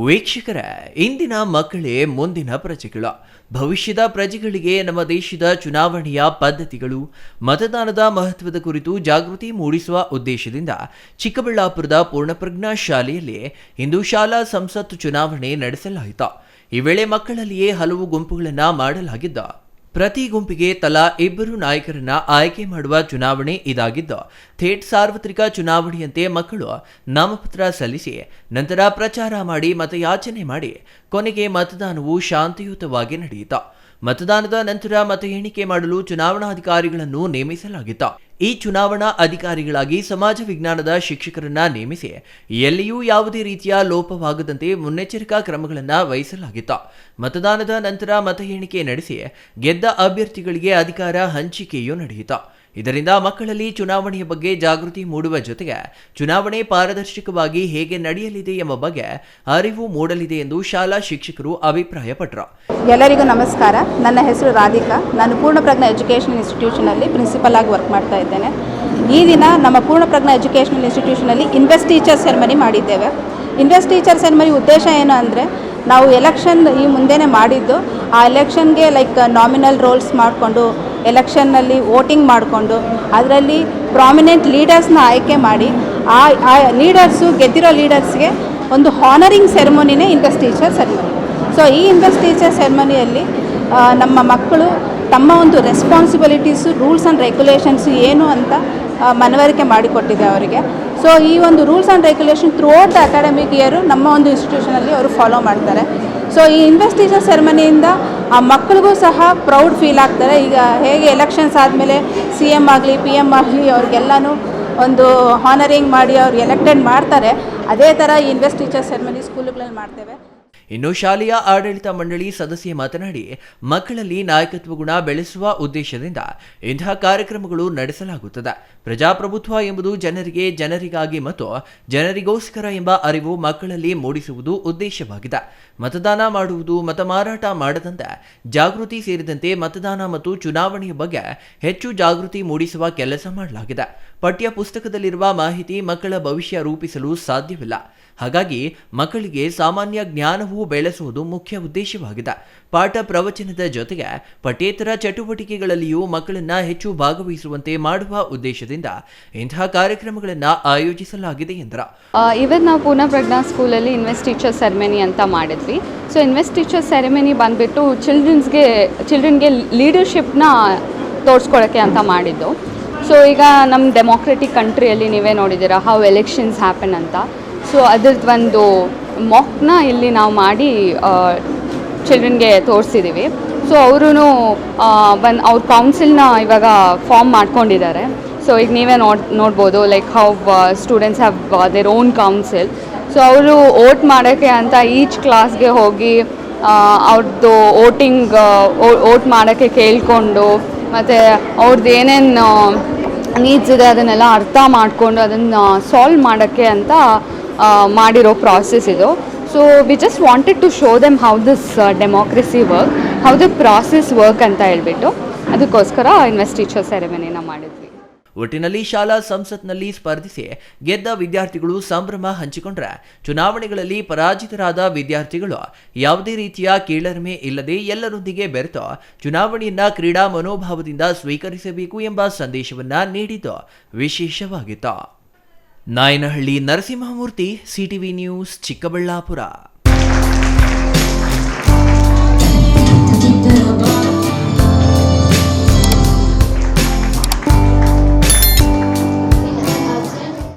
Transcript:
ವೀಕ್ಷಕರ, ಇಂದಿನ ಮಕ್ಕಳೇ ಮುಂದಿನ ಪ್ರಜೆಗಳು. ಭವಿಷ್ಯದ ಪ್ರಜೆಗಳಿಗೆ ನಮ್ಮ ದೇಶದ ಚುನಾವಣೆಯ ಪದ್ಧತಿಗಳು, ಮತದಾನದ ಮಹತ್ವದ ಕುರಿತು ಜಾಗೃತಿ ಮೂಡಿಸುವ ಉದ್ದೇಶದಿಂದ ಚಿಕ್ಕಬಳ್ಳಾಪುರದ ಪೂರ್ಣಪ್ರಜ್ಞಾ ಶಾಲೆಯಲ್ಲಿ ಇಂದು ಶಾಲಾ ಸಂಸತ್ ಚುನಾವಣೆ ನಡೆಸಲಾಯಿತು. ಈ ವೇಳೆ ಮಕ್ಕಳಲ್ಲಿಯೇ ಹಲವು ಗುಂಪುಗಳನ್ನು ಮಾಡಲಾಗಿದ್ದು, ಪ್ರತಿ ಗುಂಪಿಗೆ ತಲಾ 2 ನಾಯಕರನ್ನ ಆಯ್ಕೆ ಮಾಡುವ ಚುನಾವಣೆ ಇದಾಗಿದ್ದು, ಥೇಟ್ ಸಾರ್ವತ್ರಿಕ ಚುನಾವಣೆಯಂತೆ ಮಕ್ಕಳು ನಾಮಪತ್ರ ಸಲ್ಲಿಸಿ ನಂತರ ಪ್ರಚಾರ ಮಾಡಿ ಮತಯಾಚನೆ ಮಾಡಿ ಕೊನೆಗೆ ಮತದಾನವು ಶಾಂತಿಯುತವಾಗಿ ನಡೆಯಿತು. ಮತದಾನದ ನಂತರ ಮತ ಎಣಿಕೆ ಮಾಡಲು ಚುನಾವಣಾಧಿಕಾರಿಗಳನ್ನು ನೇಮಿಸಲಾಗಿತ್ತು. ಈ ಚುನಾವಣಾ ಅಧಿಕಾರಿಗಳಾಗಿ ಸಮಾಜ ವಿಜ್ಞಾನದ ಶಿಕ್ಷಕರನ್ನ ನೇಮಿಸಿ ಎಲ್ಲಿಯೂ ಯಾವುದೇ ರೀತಿಯ ಲೋಪವಾಗದಂತೆ ಮುನ್ನೆಚ್ಚರಿಕಾ ಕ್ರಮಗಳನ್ನು ವಹಿಸಲಾಗಿತ್ತು. ಮತದಾನದ ನಂತರ ಮತ ಎಣಿಕೆ ನಡೆಸಿ ಗೆದ್ದ ಅಭ್ಯರ್ಥಿಗಳಿಗೆ ಅಧಿಕಾರ ಹಂಚಿಕೆಯೂ ನಡೆಯಿತು. ಇದರಿಂದ ಮಕ್ಕಳಲ್ಲಿ ಚುನಾವಣೆಯ ಬಗ್ಗೆ ಜಾಗೃತಿ ಮೂಡುವ ಜೊತೆಗೆ ಚುನಾವಣೆ ಪಾರದರ್ಶಕವಾಗಿ ಹೇಗೆ ನಡೆಯಲಿದೆ ಎಂಬ ಬಗ್ಗೆ ಅರಿವು ಮೂಡಲಿದೆ ಎಂದು ಶಾಲಾ ಶಿಕ್ಷಕರು ಅಭಿಪ್ರಾಯಪಟ್ಟರು. ಎಲ್ಲರಿಗೂ ನಮಸ್ಕಾರ. ನನ್ನ ಹೆಸರು ರಾಧಿಕಾ. ನಾನು ಪೂರ್ಣಪ್ರಜ್ಞಾ ಎಜುಕೇಷನಲ್ ಇನ್ಸ್ಟಿಟ್ಯೂಷನಲ್ಲಿ ಪ್ರಿನ್ಸಿಪಲ್ ಆಗಿ ವರ್ಕ್ ಮಾಡ್ತಾ ಇದ್ದೇನೆ. ಈ ದಿನ ನಮ್ಮ ಪೂರ್ಣಪ್ರಜ್ಞಾ ಎಜುಕೇಷನಲ್ ಇನ್ಸ್ಟಿಟ್ಯೂಷನಲ್ಲಿ ಇನ್ವೆಸ್ಟ್ ಟೀಚರ್ ಸೆರೆಮನಿ ಮಾಡಿದ್ದೇವೆ. ಇನ್ವೆಸ್ಟ್ ಟೀಚರ್ ಸೆರೆಮನಿ ಉದ್ದೇಶ ಏನು ಅಂದರೆ, ನಾವು ಎಲೆಕ್ಷನ್ ಈ ಮುಂದೆನೇ ಮಾಡಿದ್ದು, ಆ ಎಲೆಕ್ಷನ್ಗೆ ನಾಮಿನಲ್ ರೋಲ್ಸ್ ಮಾಡಿಕೊಂಡು ಎಲೆಕ್ಷನ್ನಲ್ಲಿ ವೋಟಿಂಗ್ ಮಾಡಿಕೊಂಡು ಅದರಲ್ಲಿ ಪ್ರಾಮಿನೆಂಟ್ ಲೀಡರ್ಸ್ನ ಆಯ್ಕೆ ಮಾಡಿ ಆ ಲೀಡರ್ಸು ಗೆದ್ದಿರೋ ಲೀಡರ್ಸ್ಗೆ ಒಂದು ಹಾನರಿಂಗ್ ಸೆರೆಮನಿನೇ ಇನ್ವೆಸ್ಟ್ ಟೀಚರ್ ಸೆರೆಮನಿ. ಸೊ ಈ ಇನ್ವೆಸ್ಟ್ ಟೀಚರ್ ಸೆರೆಮನಿಯಲ್ಲಿ ನಮ್ಮ ಮಕ್ಕಳು ತಮ್ಮ ಒಂದು ರೆಸ್ಪಾನ್ಸಿಬಿಲಿಟೀಸು, ರೂಲ್ಸ್ ಆ್ಯಂಡ್ ರೆಗ್ಯುಲೇಷನ್ಸು ಏನು ಅಂತ ಮನವರಿಕೆ ಮಾಡಿಕೊಟ್ಟಿದೆ ಅವರಿಗೆ. ಸೊ ಈ ಒಂದು rules and regulation through out the academic year ನಮ್ಮ ಒಂದು ಇನ್ಸ್ಟಿಟ್ಯೂಷನಲ್ಲಿ ಅವರು ಫಾಲೋ ಮಾಡ್ತಾರೆ. ಸೊ ಈ ಇನ್ವೆಸ್ಟ್ ಟೀಚರ್ ಸೆರೆಮನಿಯಿಂದ ಆ ಮಕ್ಕಳಿಗೂ ಸಹ ಪ್ರೌಡ್ ಫೀಲ್ ಆಗ್ತಾರೆ. ಈಗ ಹೇಗೆ ಎಲೆಕ್ಷನ್ಸ್ ಆದಮೇಲೆ CM ಆಗಲಿ PM ಆಗಲಿ ಅವ್ರಿಗೆಲ್ಲನೂ ಒಂದು ಹಾನರಿಂಗ್ ಮಾಡಿ ಅವ್ರು ಎಲೆಕ್ಟೆಡ್ ಮಾಡ್ತಾರೆ, ಅದೇ ಥರ ಈ ಇನ್ವೆಸ್ಟ್ ಟೀಚರ್ ಸೆರೆಮನಿ ಸ್ಕೂಲುಗಳಲ್ಲಿ ಮಾಡ್ತೇವೆ. ಇನ್ನು ಶಾಲೆಯ ಆಡಳಿತ ಮಂಡಳಿ ಸದಸ್ಯೆ ಮಾತನಾಡಿ, ಮಕ್ಕಳಲ್ಲಿ ನಾಯಕತ್ವ ಗುಣ ಬೆಳೆಸುವ ಉದ್ದೇಶದಿಂದ ಇಂತಹ ಕಾರ್ಯಕ್ರಮಗಳು ನಡೆಸಲಾಗುತ್ತದೆ. ಪ್ರಜಾಪ್ರಭುತ್ವ ಎಂಬುದು ಜನರಿಗಾಗಿ ಮತ್ತು ಜನರಿಗೋಸ್ಕರ ಎಂಬ ಅರಿವು ಮಕ್ಕಳಲ್ಲಿ ಮೂಡಿಸುವುದು ಉದ್ದೇಶವಾಗಿದೆ. ಮತದಾನ ಮಾಡುವುದು, ಮತ ಮಾರಾಟ ಮಾಡದಂತೆ ಜಾಗೃತಿ ಸೇರಿದಂತೆ ಮತದಾನ ಮತ್ತು ಚುನಾವಣೆಯ ಬಗ್ಗೆ ಹೆಚ್ಚು ಜಾಗೃತಿ ಮೂಡಿಸುವ ಕೆಲಸ ಮಾಡಲಾಗಿದೆ. ಪಠ್ಯ ಪುಸ್ತಕದಲ್ಲಿರುವ ಮಾಹಿತಿ ಮಕ್ಕಳ ಭವಿಷ್ಯ ರೂಪಿಸಲು ಸಾಧ್ಯವಿಲ್ಲ. ಹಾಗಾಗಿ ಮಕ್ಕಳಿಗೆ ಸಾಮಾನ್ಯ ಜ್ಞಾನವೂ ಬೆಳೆಸುವುದು ಮುಖ್ಯ ಉದ್ದೇಶವಾಗಿದೆ. ಪಾಠ ಪ್ರವಚನದ ಜೊತೆಗೆ ಪಠ್ಯೇತರ ಚಟುವಟಿಕೆಗಳಲ್ಲಿಯೂ ಮಕ್ಕಳನ್ನ ಹೆಚ್ಚು ಭಾಗವಹಿಸುವಂತೆ ಮಾಡುವ ಉದ್ದೇಶದಿಂದ ಇಂತಹ ಕಾರ್ಯಕ್ರಮಗಳನ್ನು ಆಯೋಜಿಸಲಾಗಿದೆ ಎಂದರು. ಇವತ್ತು ನಾವು ಪೂರ್ಣಪ್ರಜ್ಞಾ ಸ್ಕೂಲಲ್ಲಿ ಇನ್ವೆಸ್ಟ್ ಟೀಚರ್ ಸೆರೆಮನಿ ಅಂತ ಮಾಡಿದ್ವಿ. ಸೊ ಇನ್ವೆಸ್ಟ್ ಟೀಚರ್ ಸೆರೆಮನಿ ಬಂದುಬಿಟ್ಟು ಚಿಲ್ಡ್ರನ್ಗೆ ಲೀಡರ್ಶಿಪ್ನ ತೋರಿಸ್ಕೊಳ್ಳೋಕ್ಕೆ ಅಂತ ಮಾಡಿದ್ದು. ಸೊ ಈಗ ನಮ್ಮ ಡೆಮೋಕ್ರೆಟಿಕ್ ಕಂಟ್ರಿಯಲ್ಲಿ ನೀವೇ ನೋಡಿದ್ದೀರಾ ಹೌ ಎಲೆಕ್ಷನ್ಸ್ ಹ್ಯಾಪನ್ ಅಂತ. ಸೊ ಅದ್ರದ್ದು ಒಂದು ಮಾಕ್ನ ಇಲ್ಲಿ ನಾವು ಮಾಡಿ ಚಿಲ್ಡ್ರನ್ಗೆ ತೋರಿಸಿದ್ದೀವಿ. ಸೊ ಅವರು ಅವ್ರ ಕೌನ್ಸಿಲ್ನ ಇವಾಗ ಫಾರ್ಮ್ ಮಾಡ್ಕೊಂಡಿದ್ದಾರೆ. ಸೊ ಈಗ ನೀವೇ ನೋಡ್ಬೋದು how students have their own council. So ಅವರು ವೋಟ್ ಮಾಡೋಕ್ಕೆ ಅಂತ ಈಚ್ ಕ್ಲಾಸ್ಗೆ ಹೋಗಿ ಅವ್ರದ್ದು ವೋಟ್ ಮಾಡೋಕ್ಕೆ ಕೇಳಿಕೊಂಡು ಮತ್ತು ಅವ್ರದ್ದು ಏನೇನು ನೀಡ್ಸ್ ಇದೆ ಅದನ್ನೆಲ್ಲ ಅರ್ಥ ಮಾಡಿಕೊಂಡು ಅದನ್ನು ಸಾಲ್ವ್ ಮಾಡೋಕ್ಕೆ ಅಂತ ಮಾಡಿರೋ ಪ್ರಾಸೆಸ್ ಇದು. So we just wanted to show them how this democracy work, how the process work ಅಂತ ಹೇಳ್ಬಿಟ್ಟು ಅದಕ್ಕೋಸ್ಕರ ಇನ್ವೆಸ್ಟ್ ಟೀಚರ್ ಸೆರೆಮನಿನ ಮಾಡಿದ್ವಿ. ಒಟ್ಟಿನಲ್ಲಿ ಶಾಲಾ ಸಂಸತ್ನಲ್ಲಿ ಸ್ಪರ್ಧಿಸಿ ಗೆದ್ದ ವಿದ್ಯಾರ್ಥಿಗಳು ಸಂಭ್ರಮ ಹಂಚಿಕೊಂಡ್ರೆ, ಚುನಾವಣೆಗಳಲ್ಲಿ ಪರಾಜಿತರಾದ ವಿದ್ಯಾರ್ಥಿಗಳು ಯಾವುದೇ ರೀತಿಯ ಕೀಳರಿಮೆ ಇಲ್ಲದೆ ಎಲ್ಲರೊಂದಿಗೆ ಬೆರೆತು ಚುನಾವಣೆಯನ್ನ ಕ್ರೀಡಾ ಮನೋಭಾವದಿಂದ ಸ್ವೀಕರಿಸಬೇಕು ಎಂಬ ಸಂದೇಶವನ್ನ ನೀಡಿದ್ದು ವಿಶೇಷವಾಗಿತ್ತು. Nayanahalli Narasimhamurthy, CTV news, Chikkaballapur.